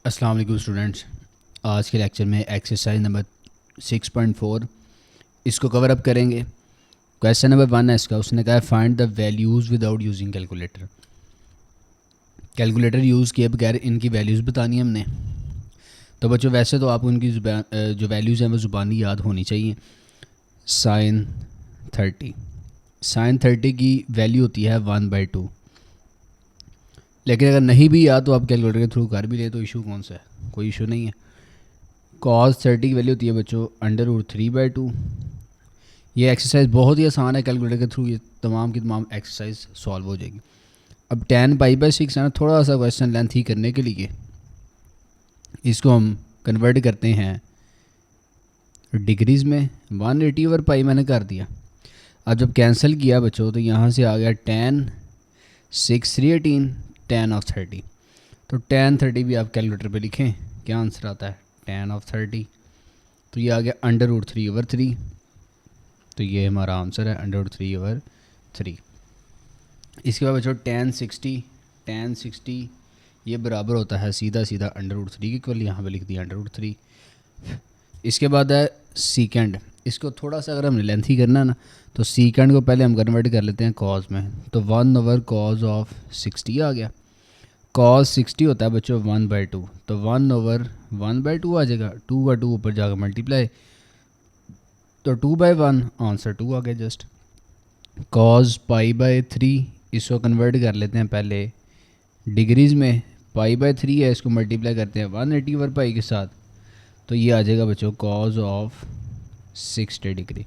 अस्सलाम वालेकुम स्टूडेंट्स। आज के लेक्चर में एक्सरसाइज नंबर 6.4 इसको कवर अप करेंगे। क्वेश्चन नंबर 1 है इसका, उसने कहा find the values without using calculator. Calculator use किए बगैर इनकी वैल्यूज़ बतानी है हमने। तो बच्चों वैसे तो आपको उनकी जो वैल्यूज़ हैं वो ज़ुबानी याद होनी चाहिए। साइन 30 की वैल्यू होती है 1/2। लेकिन अगर नहीं भी याद तो आप कैलकुलेटर के थ्रू कर भी ले तो इशू कौन सा है, कोई इशू नहीं है। cos 30 की वैल्यू होती है बच्चों √3/2। ये एक्सरसाइज बहुत ही आसान है, कैलकुलेटर के थ्रू ये तमाम की तमाम एक्सरसाइज सॉल्व हो जाएगी। अब tan π/6 है ना, थोड़ा सा क्वेश्चन लेंथ ही करने के लिए इसको हम कन्वर्ट करते हैं डिग्रीज़ में। 180/π मैंने कर दिया। अब जब कैंसिल किया बच्चों तो यहाँ से आ गया tan 6 318 tan/30। तो tan 30 भी आप कैलकुलेटर पे लिखें, क्या आंसर आता है tan/30। तो ये आ गया √3/3। तो ये हमारा आंसर है √3/3। इसके बाद बच्चों tan 60 ये बराबर होता है सीधा सीधा √3 की इक्वल, यहाँ पे लिख दिया √3। इसके बाद है सीकेंड। इसको थोड़ा सा अगर हमने लेंथी करना है ना तो सीकेंड को पहले हम कन्वर्ट कर लेते हैं कॉज में। तो 1/cos 60 आ गया। cos 60 होता है बच्चों 1/2। तो 1/1/2 आ जाएगा। 2 का 2 ऊपर जाकर मल्टीप्लाई, तो 2/1 आंसर 2 आ गया जस्ट। cos π/3 इसको कन्वर्ट कर लेते हैं पहले डिग्रीज़ में। π/3 है, इसको मल्टीप्लाई करते हैं 180/π के साथ। तो ये आ जाएगा बच्चों cos 60 डिग्री।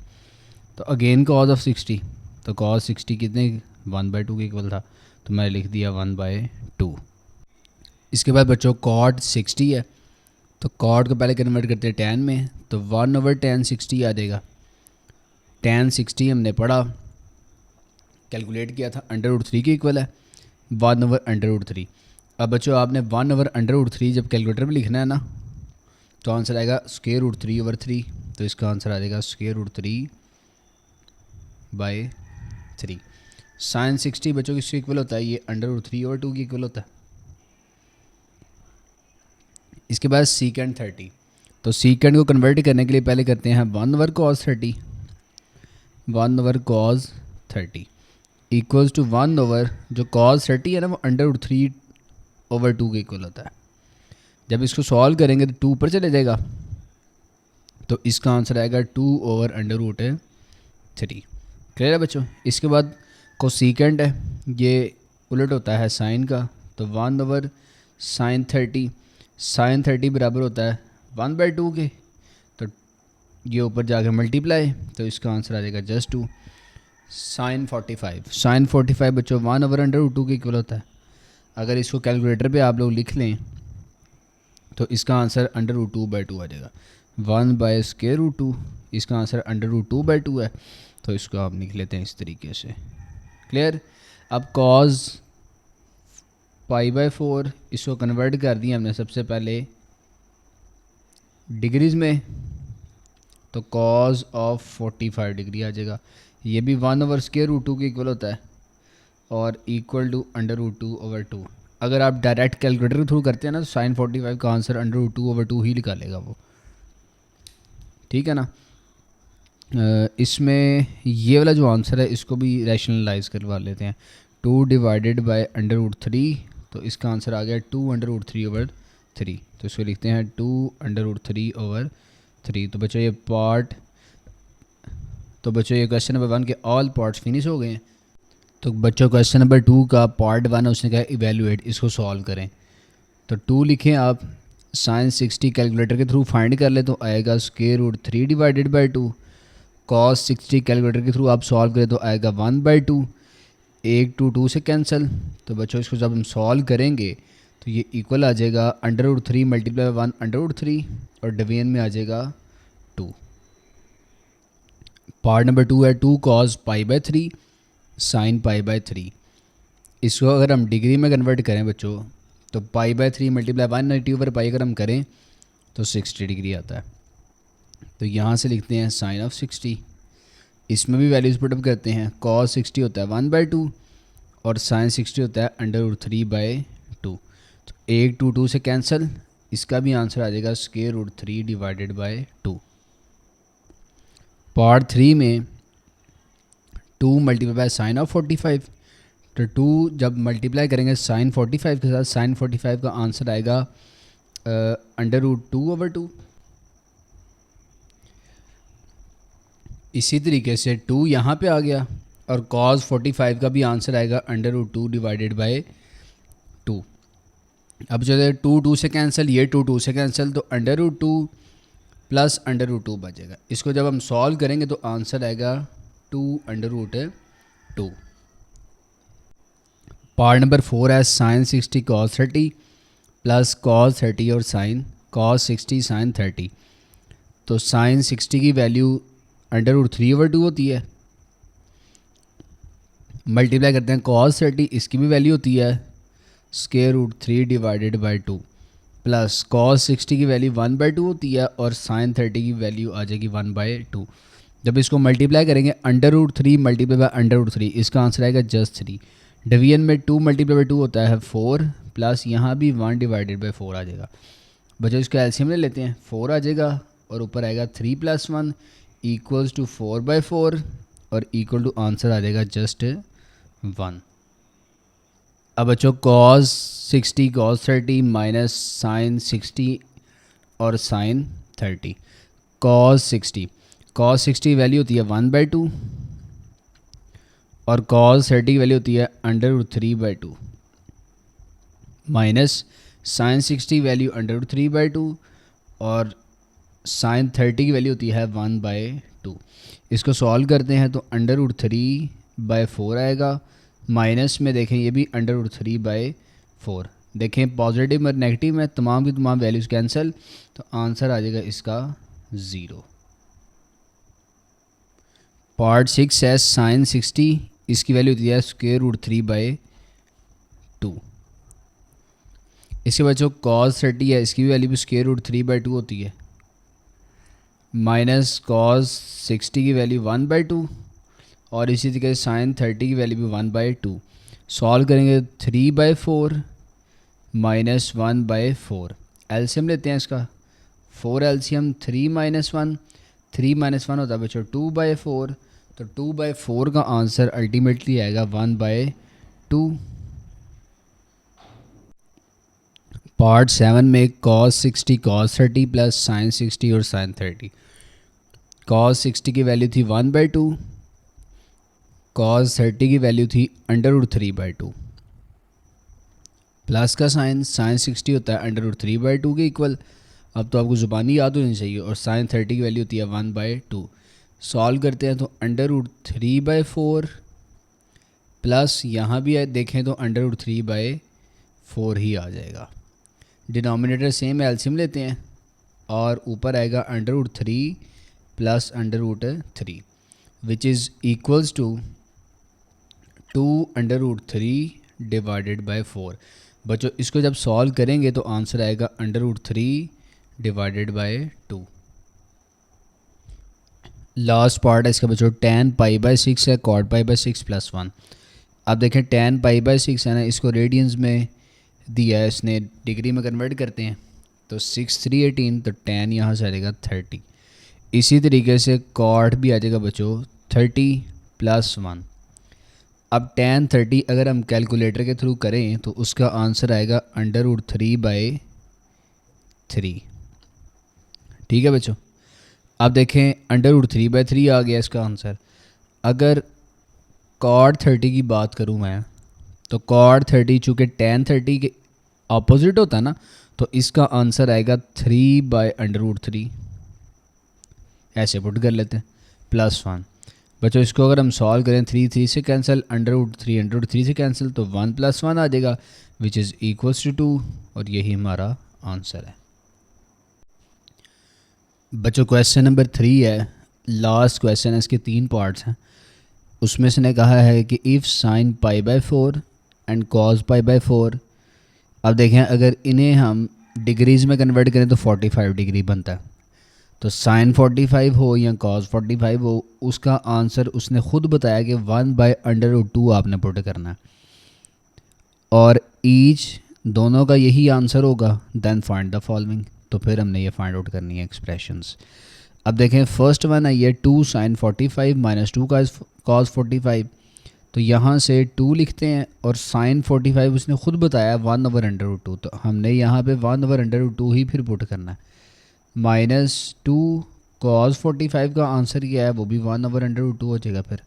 तो अगेन cos 60, तो cos 60 कितने 1/2 के इक्वल था, तो मैंने लिख दिया 1/2। इसके बाद बच्चों cot 60 है, तो cot को पहले कन्वर्ट करते हैं tan में। तो 1/tan 60 आ जाएगा। tan 60 हमने पढ़ा, कैलकुलेट किया था √3 के इक्वल है 1/√3। अब बच्चों आपने 1/√3 जब कैलकुलेटर में लिखना है ना तो आंसर आएगा √3/3। तो इसका आंसर आ जाएगा √3/3। साइन 60 बच्चों किसके इक्वल होता है, ये √3/2 की इक्वल होता है। इसके बाद सीकेंड 30। तो सीकेंड को कन्वर्ट करने के लिए पहले करते हैं 1/cos 30। 1/cos 30 इक्वल्स टू 1/ जो cos 30 है ना वो √3/2 के इक्वल होता है। जब इसको सॉल्व करेंगे तो 2 ऊपर चले जाएगा, तो इसका आंसर आएगा 2/√3। क्लियर है बच्चों। इसके बाद कोसीकेंड है, ये उलट होता है साइन का। तो 1/sin 30, साइन 30 बराबर होता है 1/2 के। तो ये ऊपर जाकर मल्टीप्लाई, तो इसका आंसर आ जाएगा जस्ट 2। साइन 45 बच्चों 1/√2 के इक्वल होता है। अगर इसको कैलकुलेटर पे आप लोग लिख लें तो इसका आंसर √2/2 आ जाएगा। 1/√2, इसका आंसर √2/2 है। तो इसको आप लिख लेते हैं इस तरीके से। क्लियर। अब cos π/4 इसको कन्वर्ट कर दिया हमने सबसे पहले डिग्रीज़ में। तो cos 45 डिग्री आ जाएगा। ये भी 1/√2 के इक्वल होता है और इक्वल टू √2/2। अगर आप डायरेक्ट कैलकुलेटर के थ्रू करते हैं ना तो साइन 45 का आंसर √2/2 ही निकालेगा वो। ठीक है ना। इसमेमें ये वाला जो आंसर है इसको भी रैशनलाइज करवा लेते हैं। 2 डिवाइडेड बाय √3, तो इसका आंसर आ गया 2√3/3। तो इसको लिखते हैं 2√3/3। तो बच्चों ये पार्ट, तो बच्चों ये क्वेश्चन नंबर 1 के ऑल पार्ट्स फिनिश हो गए हैं। तो बच्चों क्वेश्चन नंबर 2 का पार्ट 1 है, उसने कहा इवेल्युएट, इसको सॉल्व करें। तो 2 लिखें आप। साइन 60 कैलकुलेटर के थ्रू फाइंड कर ले तो आएगा √3 डिवाइडेड बाई 2। cos 60 कैलकुलेटर के थ्रू आप सॉल्व करें तो आएगा 1/2। 1 2 2 से कैंसिल। तो बच्चों इसको जब हम सॉल्व करेंगे तो ये इक्वल आ जाएगा √3 मल्टीप्लाई 1/3 और डिवीजन में आ जाएगा 2। पार्ट नंबर 2 है 2 cos π/3 साइन π/3। इसको अगर हम डिग्री में कन्वर्ट करें बच्चों तो π/3 मल्टीप्लाई 180/π अगर हम करें तो 60 डिग्री आता है। तो यहाँ से लिखते हैं साइन ऑफ 60। इसमें भी वैल्यूज़ पुटअप करते हैं। cos 60 होता है 1/2 और साइन 60 होता है √3/2। तो 1 2 2 से कैंसिल, इसका भी आंसर आ जाएगा square root 3 divided by 2। Part 3 में 2 मल्टीप्लाई बाय साइन ऑफ 45, तो 2 जब मल्टीप्लाई करेंगे साइन 45 के साथ, साइन 45 का आंसर आएगा अंडर रूट 2/2। इसी तरीके से 2 यहाँ पे आ गया और कॉस 45 का भी आंसर आएगा अंडर रूट 2 डिवाइडेड बाय 2। अब जो है 2 से कैंसिल, ये 2 से कैंसिल, तो under root 2 plus under root 2 बचेगा। इसको जब हम सॉल्व करेंगे तो आंसर आएगा 2 अंडर रूट 2। पार्ट नंबर 4 है साइन 60 कॉस 30 प्लस कॉस 30 और साइन कॉस 60 साइन 30। तो साइन 60 की वैल्यू अंडर रूट 3/2 होती है, मल्टीप्लाई करते हैं कॉस 30, इसकी भी वैल्यू होती है square root 3 divided by 2, plus cos 60 की वैल्यू 1/2 होती है और साइन 30 की वैल्यू आ जाएगी 1/2। जब इसको मल्टीप्लाई करेंगे under root 3 multiply by under root 3, इसका आंसर आएगा जस्ट 3। डिवीजन में 2 मल्टीप्लाई बाय 2 होता है 4, प्लस यहाँ भी 1 डिवाइडेड बाय 4 आ जाएगा। बच्चों इसका एलसीएम ले लेते हैं, 4 आ जाएगा और ऊपर आएगा 3 + 1 इक्वल्स टू 4/4 और इक्वल टू आंसर आ जाएगा जस्ट 1। अब बच्चों कॉस 60 कॉस 30 माइनस साइन 60 और साइन 30। कॉस 60 वैल्यू होती है 1/2 और कॉस 30 की वैल्यू होती है under root 3/2 minus sine 60 value under root 3/2 और साइन 30 की वैल्यू होती है 1/2। इसको सॉल्व करते हैं तो अंडर रूट 3/4 आएगा, माइनस में देखें ये भी अंडर रूट 3/4। देखें पॉजिटिव और नेगेटिव में तमाम की तमाम वैल्यूज़ कैंसिल, तो आंसर आ जाएगा इसका 0। पार्ट 6 है साइन 60, इसकी वैल्यू होती है स्क्वायर रूट 3/2। इसके बाद जो कॉस 30 है इसकी भी वैल्यू भी स्क्वायर रूट 3/2 होती है, माइनस कॉस 60 की वैल्यू 1/2 और इसी तरीके से साइन 30 की वैल्यू भी 1/2। सॉल्व करेंगे 3/4 माइनस 1/4। एलसीएम लेते हैं इसका, 4 एलसीएम 3 - 1, 3 - 1 होता है बच्चों 2/4, तो 2/4 का आंसर अल्टीमेटली आएगा 1/2। पार्ट 7 में कॉस 60 कॉस 30 प्लस साइन 60 और साइन 30। कॉस 60 की वैल्यू थी 1/2, कॉस 30 की वैल्यू थी अंडर रूट 3/2, प्लस का साइन 60 होता है अंडर रूट 3/2 के इक्वल। अब तो आपको ज़ुबानी याद होनी चाहिए, और साइन 30 की वैल्यू होती है 1/2। सॉल्व करते हैं तो अंडर रूट 3/4 प्लस यहाँ भी देखें तो अंडर रूट 3/4 ही आ जाएगा। डिनोमिनेटर सेम है, एलसीएम लेते हैं और ऊपर आएगा under root 3 plus under root 3 which is equals to 2 under root 3 divided by 4। बच्चों इसको जब सॉल्व करेंगे तो आंसर आएगा under root 3 divided by 2। Last part है इसका बच्चों tan π/6 है cot π/6 + 1। अब देखें tan π/6 है ना, इसको रेडियंस में दिया है इसने, डिग्री में कन्वर्ट करते हैं तो 6 3 18, तो tan यहाँ से आ जाएगा 30। इसी तरीके से cot भी आ जाएगा बच्चों 30 + 1। अब tan 30 अगर हम कैलकुलेटर के थ्रू करें तो उसका आंसर आएगा अंडर रूट 3/3। ठीक है बच्चों, अब देखें अंडर रूट 3/3 आ गया इसका आंसर। अगर cot 30 की बात करूं मैं, तो cot 30 चूँकि tan 30 के ऑपोजिट होता है ना, तो इसका आंसर आएगा 3/√3। ऐसे पुट कर लेते हैं +1। बच्चों इसको अगर हम सॉल्व करें 3 से कैंसिल, अंडर रूट 3 से कैंसिल, तो 1 + 1 आ जाएगा विच इज़ इक्वल्स टू 2, और यही हमारा आंसर है। बच्चों क्वेश्चन नंबर 3 है, लास्ट क्वेश्चन है, इसके 3 पार्ट्स हैं। उसमें से ने कहा है कि इफ़ साइन π/4 एंड cos π/4, अब देखें अगर इन्हें हम डिग्रीज़ में कन्वर्ट करें तो 45 डिग्री बनता है। तो साइन 45 हो या cos 45 हो, उसका आंसर उसने ख़ुद बताया कि 1/√2 आपने पुट करना है। और ईच दोनों का यही आंसर होगा, देन फाइंड द फॉलोइंग। तो फिर हमने ये फाइंड आउट करनी है एक्सप्रेशंस। अब देखें फर्स्ट वन है ये 2 sin 45 माइनस 2 cos 45। तो यहाँ से 2 लिखते हैं और sin 45 उसने ख़ुद बताया 1/√2, तो हमने यहाँ पे 1/√2 ही फिर पुट करना है। माइनस 2 cos 45 का आंसर क्या है, वो भी 1/√2 हो जाएगा फिर।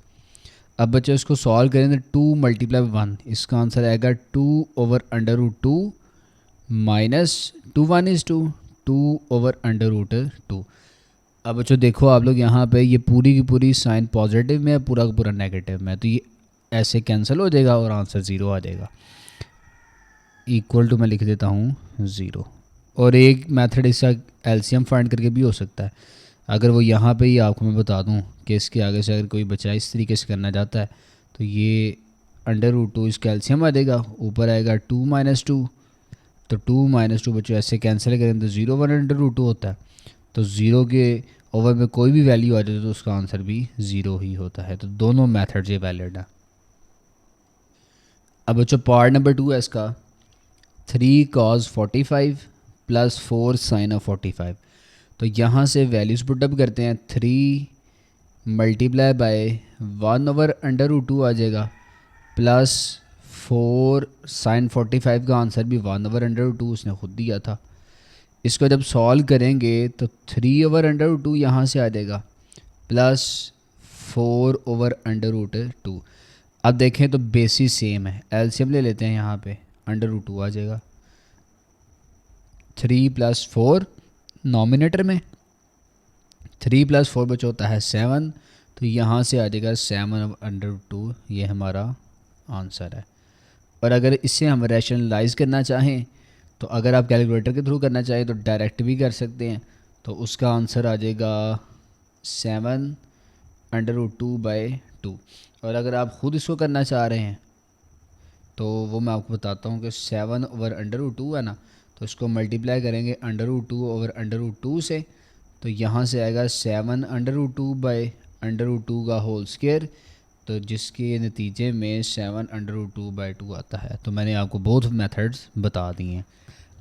अब बच्चे इसको सॉल्व करें तो 2 × 1, इसका आंसर आएगा 2/√2 माइनस 2 1 is 2, 2/√2। अब बच्चों देखो आप लोग यहाँ पे ये पूरी की पूरी साइन पॉजिटिव में है, पूरा का पूरा नेगेटिव में है, तो ये ऐसे कैंसिल हो जाएगा और आंसर 0 आ जाएगा। इक्वल टू मैं लिख देता हूँ 0। और एक मेथड इसका एलसीएम फाइंड करके भी हो सकता है। अगर वो यहाँ पे ही आपको मैं बता दूँ कि इसके आगे से अगर कोई बच्चा इस तरीके से करना चाहता है तो ये √2 इसका एलसीएम आ जाएगा, ऊपर आएगा 2 - 2, तो 2 - 2 बच्चों ऐसे कैंसिल करें तो 0/√2 होता है। तो 0 के ओवर में कोई भी वैल्यू आ जाए तो उसका आंसर भी 0 ही होता है। तो दोनों मेथड ये वैलिड है। अब बच्चों पार्ट नंबर 2 है इसका 3 cos 45 + 4 sin 45। तो यहाँ से वैल्यूज़ पुटअप करते हैं, 3 × 1/√2 आ जाएगा प्लस 4 sin 45 का आंसर भी 1/√2 उसने खुद दिया था। इसको जब सॉल्व करेंगे तो 3/√2 यहाँ से आ जाएगा प्लस 4/√2। अब देखें तो बेसिस सेम है, एलसीएम ले लेते हैं, यहाँ पे √2 आ जाएगा। 3 + 4 नॉमिनेटर में, 3 + 4 बचा होता है 7, तो यहाँ से आ जाएगा 7/√2, ये हमारा आंसर है। और अगर इससे हम रैशनलाइज करना चाहें तो अगर आप कैलकुलेटर के थ्रू करना चाहें तो डायरेक्ट भी कर सकते हैं, तो उसका आंसर आ जाएगा 7/√2/2। और अगर आप ख़ुद इसको करना चाह रहे हैं तो वो मैं आपको बताता हूँ कि 7/√2 है ना, तो इसको मल्टीप्लाई करेंगे √2/√2 से, तो यहाँ से आएगा 7/√2/√2 का होल स्क्वायर, तो जिसके नतीजे में 7/√2/2 आता है। तो मैंने आपको बोथ मेथड्स बता दिए हैं।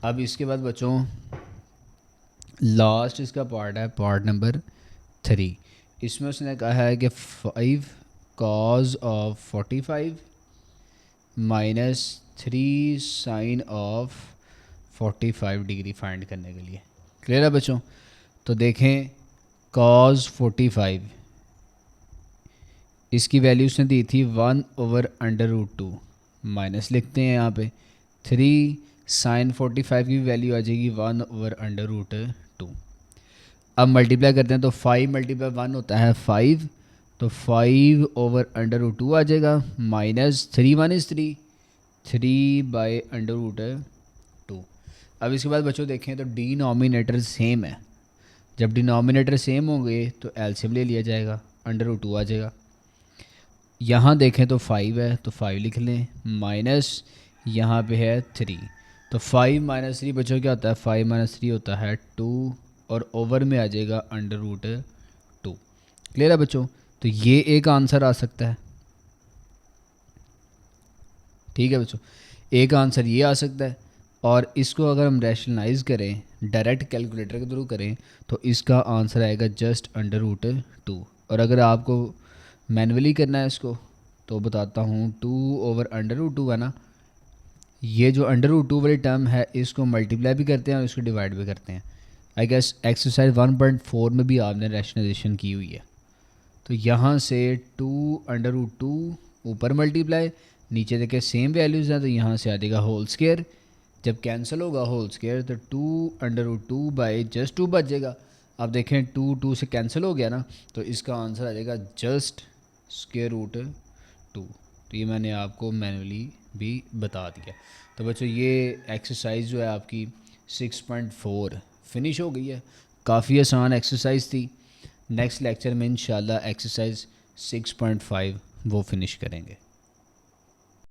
अब इसके बाद बच्चों लास्ट इसका पार्ट है पार्ट नंबर 3। इसमें उसने कहा है कि 5 cos 45 minus 3 sin 45 degree find करने के लिए। क्लियर है बच्चों? तो देखें cos 45 इसकी वैल्यू उसने दी थी 1/√2, माइनस लिखते हैं यहाँ पे 3 sin 45 की वैल्यू आ जाएगी 1/√2। अब मल्टीप्लाई करते हैं तो 5 × 1 होता है 5, तो 5/√2 आ जाएगा माइनस 3 1 is 3, 3/√2। अब इसके बाद बच्चों देखें तो डिनोमिनेटर सेम है, जब डिनोमिनेटर सेम होंगे तो एलसीएम ले लिया जाएगा, √2 आ जाएगा। यहाँ देखें तो 5 है तो 5 लिख लें, माइनस यहाँ पे है 3, तो 5 - 3 बच्चों क्या होता है, 5 - 3 होता है 2, और ओवर में आ जाएगा √2। क्लियर है बच्चों? तो ये एक आंसर आ सकता है। ठीक है बच्चों, एक आंसर ये आ सकता है, और इसको अगर हम रैशनलाइज करें डायरेक्ट कैलकुलेटर के थ्रू करें तो इसका आंसर आएगा जस्ट √2। और अगर आपको मैनुअली करना है इसको तो बताता हूँ, 2/√2 है ना, ये जो √2 वाली टर्म है इसको मल्टीप्लाई भी करते हैं और इसको डिवाइड भी करते हैं। आई गेस एक्सरसाइज 1.4 में भी आपने रैशनलाइजेशन की हुई है। तो यहाँ से 2/√2 ऊपर मल्टीप्लाई, नीचे देखे सेम वैल्यूज़ हैं तो यहाँ से आ जाएगा होल स्क्वायर, जब कैंसिल होगा होल स्क्वायर तो 2/√2/2 बच जाएगा। अब देखें 2 से कैंसिल हो गया ना, तो इसका आंसर आ जाएगा जस्ट √2। तो ये मैंने आपको मैनुअली भी बता दिया। तो बच्चों ये एक्सरसाइज जो है आपकी 6.4 फिनिश हो गई है। काफ़ी आसान एक्सरसाइज थी। नेक्स्ट लेक्चर में इंशाल्लाह एक्सरसाइज 6.5 वो फिनिश करेंगे।